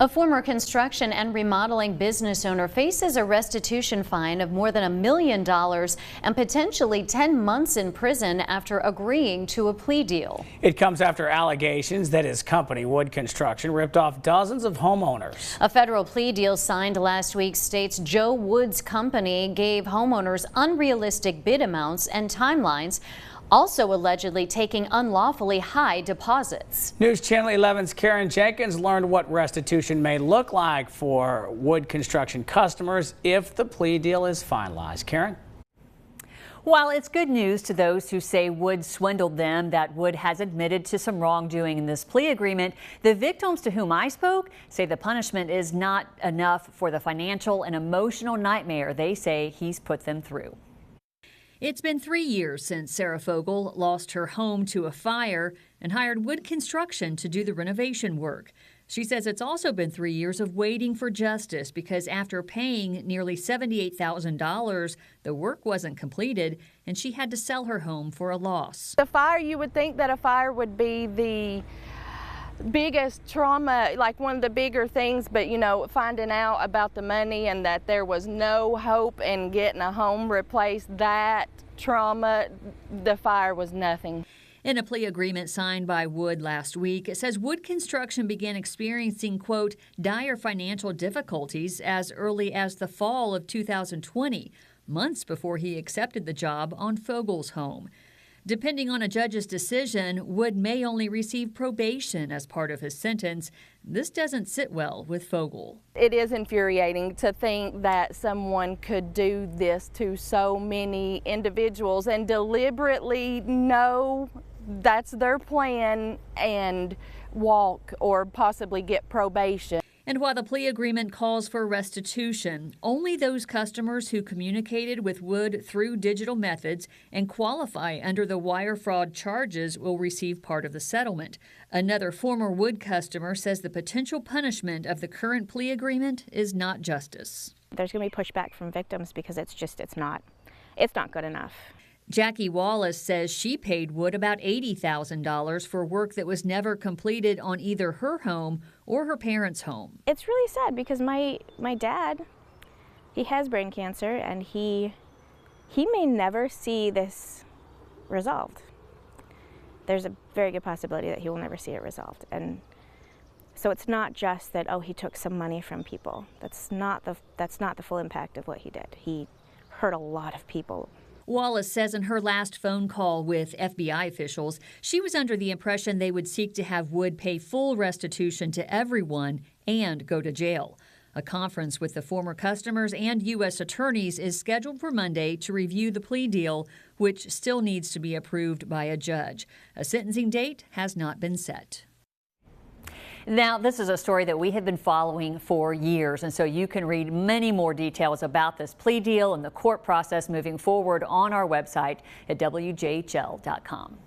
A former construction and remodeling business owner faces a restitution fine of more than $1 million and potentially 10 months in prison after agreeing to a plea deal. It comes after allegations that his company, Wood Construction, ripped off dozens of homeowners. A federal plea deal signed last week states Joe Wood's company gave homeowners unrealistic bid amounts and timelines, also allegedly taking unlawfully high deposits. News Channel 11's Karen Jenkins learned what restitution may look like for Wood Construction customers if the plea deal is finalized. Karen? While it's good news to those who say Wood swindled them, that Wood has admitted to some wrongdoing in this plea agreement, the victims to whom I spoke say the punishment is not enough for the financial and emotional nightmare they say he's put them through. It's been 3 years since Sarah Fogel lost her home to a fire and hired Wood Construction to do the renovation work. She says it's also been 3 years of waiting for justice because after paying nearly $78,000, the work wasn't completed and she had to sell her home for a loss. The fire, you would think that a fire would be the biggest trauma, like one of the bigger things, but finding out about the money and that there was no hope in getting a home replaced, that trauma, the fire was nothing. In a plea agreement signed by Wood last week, it says Wood Construction began experiencing, quote, dire financial difficulties as early as the fall of 2020, months before he accepted the job on Fogel's home. Depending on a judge's decision, Wood may only receive probation as part of his sentence. This doesn't sit well with Fogel. It is infuriating to think that someone could do this to so many individuals and deliberately know that's their plan and walk or possibly get probation. And while the plea agreement calls for restitution, only those customers who communicated with Wood through digital methods and qualify under the wire fraud charges will receive part of the settlement. Another former Wood customer says the potential punishment of the current plea agreement is not justice. There's going to be pushback from victims because it's not good enough. Jackie Wallace says she paid Wood about $80,000 for work that was never completed on either her home or her parents' home. It's really sad because my dad, he has brain cancer and he may never see this resolved. There's a very good possibility that he will never see it resolved. And so it's not just that, oh, he took some money from people. That's not the full impact of what he did. He hurt a lot of people. Wallace says in her last phone call with FBI officials, she was under the impression they would seek to have Wood pay full restitution to everyone and go to jail. A conference with the former customers and U.S. attorneys is scheduled for Monday to review the plea deal, which still needs to be approved by a judge. A sentencing date has not been set. Now, this is a story that we have been following for years, and so you can read many more details about this plea deal and the court process moving forward on our website at WJHL.com.